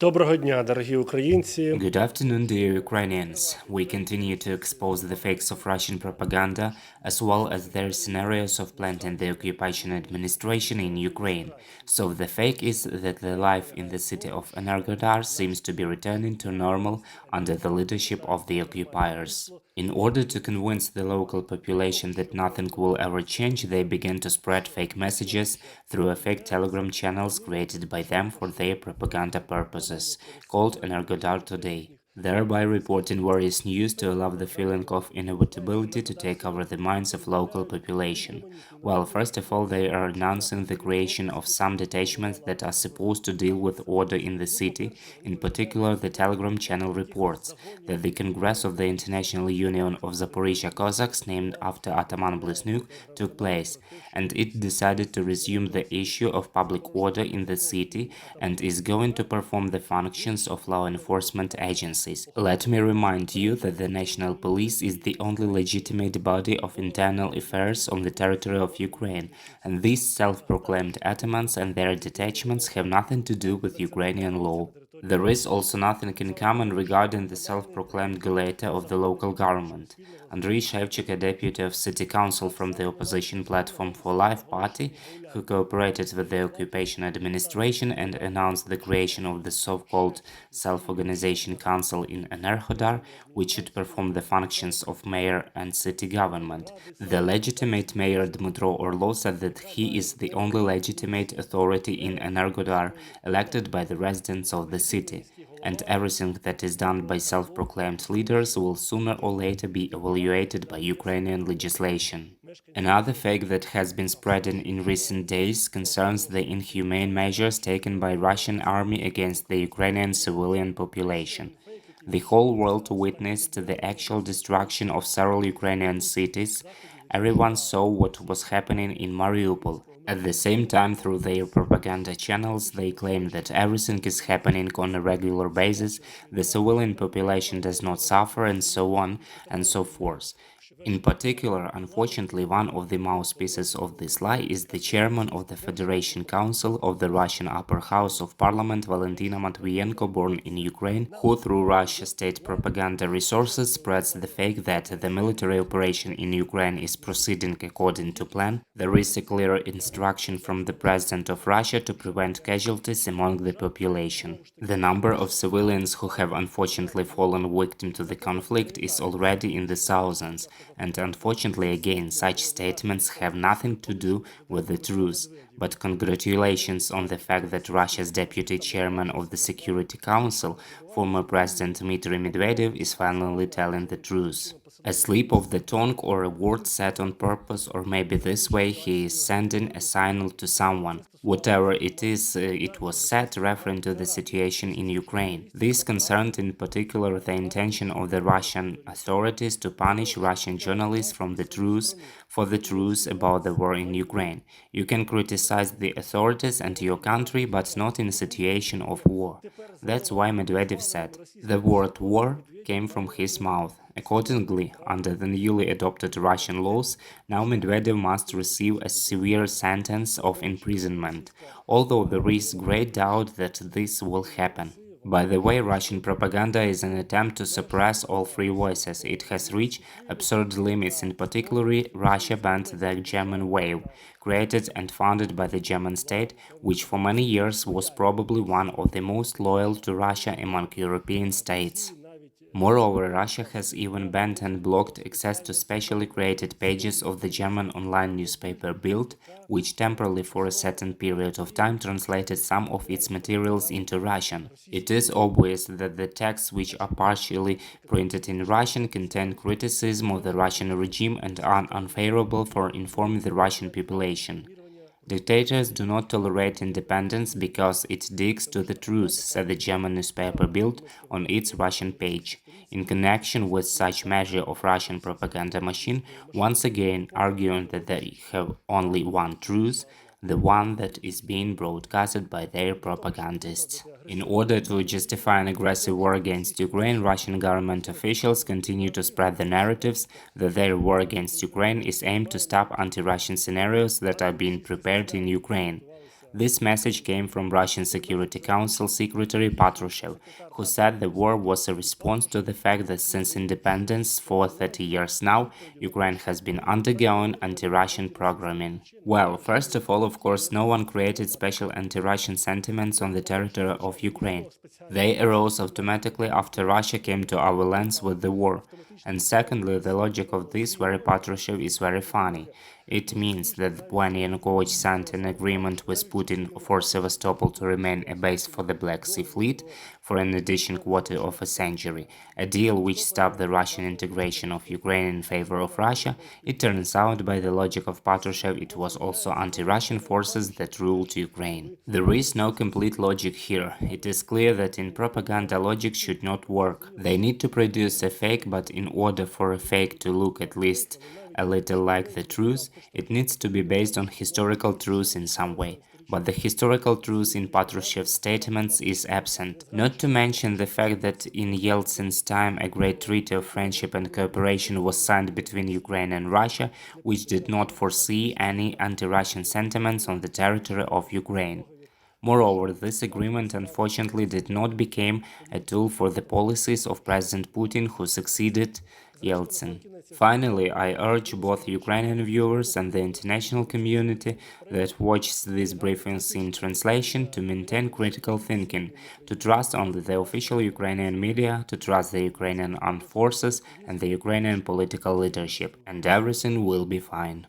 Доброго дня, дорогі українці. Good afternoon, dear Ukrainians. We continue to expose the fakes of Russian propaganda, as well as their scenarios of planting the occupation administration in Ukraine. So the fake is that the life in the city of Energodar seems to be returning to normal under the leadership of the occupiers. In order to convince the local population that nothing will ever change, they began to spread fake messages through a fake Telegram channels created by them for their propaganda purposes, called Energodar Today, thereby reporting various news to allow the feeling of inevitability to take over the minds of local population. Well, first of all, they are announcing the creation of some detachments that are supposed to deal with order in the city. In particular, the Telegram channel reports that the Congress of the International Union of Zaporizhia Cossacks, named after Ataman Blesnyuk, took place, and it decided to resume the issue of public order in the city and is going to perform the functions of law enforcement agencies. Let me remind you that the National Police is the only legitimate body of internal affairs on the territory of Ukraine, and these self-proclaimed atamans and their detachments have nothing to do with Ukrainian law. There is also nothing in common regarding the self-proclaimed Guleta of the local government. Andriy Shevchuk, a deputy of city council from the opposition Platform for Life party, who cooperated with the occupation administration and announced the creation of the so-called self-organization council in Energodar, which should perform the functions of mayor and city government. The legitimate mayor Dmitry said that he is the only legitimate authority in Energodar elected by the residents of the city, and everything that is done by self-proclaimed leaders will sooner or later be evaluated by Ukrainian legislation. Another fake that has been spreading in recent days concerns the inhumane measures taken by Russian army against the Ukrainian civilian population. The whole world witnessed the actual destruction of several Ukrainian cities. Everyone saw what was happening in Mariupol. At the same time, through their propaganda channels, they claim that everything is happening on a regular basis, the civilian population does not suffer, and so on and so forth. In particular, unfortunately, one of the mouthpieces of this lie is the chairman of the Federation Council of the Russian Upper House of Parliament, Valentina Matvienko, born in Ukraine, who through Russia's state propaganda resources spreads the fake that the military operation in Ukraine is proceeding according to plan. There is a clear instruction from the President of Russia to prevent casualties among the population. The number of civilians who have unfortunately fallen victim to the conflict is already in the thousands. And unfortunately, again, such statements have nothing to do with the truth. But congratulations on the fact that Russia's deputy chairman of the Security Council, former President Dmitry Medvedev, is finally telling the truth. A slip of the tongue or a word said on purpose, or maybe this way he is sending a signal to someone. Whatever it is, it was said referring to the situation in Ukraine. This concerned in particular the intention of the Russian authorities to punish Russian journalists for the truth about the war in Ukraine. You can criticize the authorities and your country, but not in a situation of war. That's why Medvedev said, the word war came from his mouth. Accordingly, under the newly adopted Russian laws, now Medvedev must receive a severe sentence of imprisonment, although there is great doubt that this will happen. By the way, Russian propaganda is an attempt to suppress all free voices. It has reached absurd limits. In particular, Russia banned the German wave, created and founded by the German state, which for many years was probably one of the most loyal to Russia among European states. Moreover, Russia has even banned and blocked access to specially created pages of the German online newspaper Bild, which temporarily for a certain period of time translated some of its materials into Russian. It is obvious that the texts which are partially printed in Russian contain criticism of the Russian regime and are unfavorable for informing the Russian population. Dictators do not tolerate independence because it digs to the truth, said the German newspaper Bild on its Russian page. In connection with such measure of Russian propaganda machine, once again arguing that they have only one truth, the one that is being broadcasted by their propagandists. In order to justify an aggressive war against Ukraine, Russian government officials continue to spread the narratives that their war against Ukraine is aimed to stop anti-Russian scenarios that are being prepared in Ukraine. This message came from Russian Security Council Secretary Patrushev, who said the war was a response to the fact that since independence for 30 years now, Ukraine has been undergoing anti-Russian programming. Well, first of all, of course, no one created special anti-Russian sentiments on the territory of Ukraine. They arose automatically after Russia came to our lands with the war. And secondly, the logic of this very Patrushev is very funny. It means that when Yanukovych signed an agreement with Putin for Sevastopol to remain a base for the Black Sea Fleet for an additional quarter of a century, a deal which stopped the Russian integration of Ukraine in favor of Russia, it turns out by the logic of Patrushev it was also anti-Russian forces that ruled Ukraine. There is no complete logic here. It is clear that in propaganda logic should not work. They need to produce a fake, but in order for a fake to look at least a little like the truth, it needs to be based on historical truth in some way. But the historical truth in Patrushev's statements is absent. Not to mention the fact that in Yeltsin's time a great treaty of friendship and cooperation was signed between Ukraine and Russia, which did not foresee any anti-Russian sentiments on the territory of Ukraine. Moreover, this agreement unfortunately did not become a tool for the policies of President Putin, who succeeded Yeltsin. Finally, I urge both Ukrainian viewers and the international community that watches these briefings in translation to maintain critical thinking, to trust only the official Ukrainian media, to trust the Ukrainian armed forces and the Ukrainian political leadership, and everything will be fine.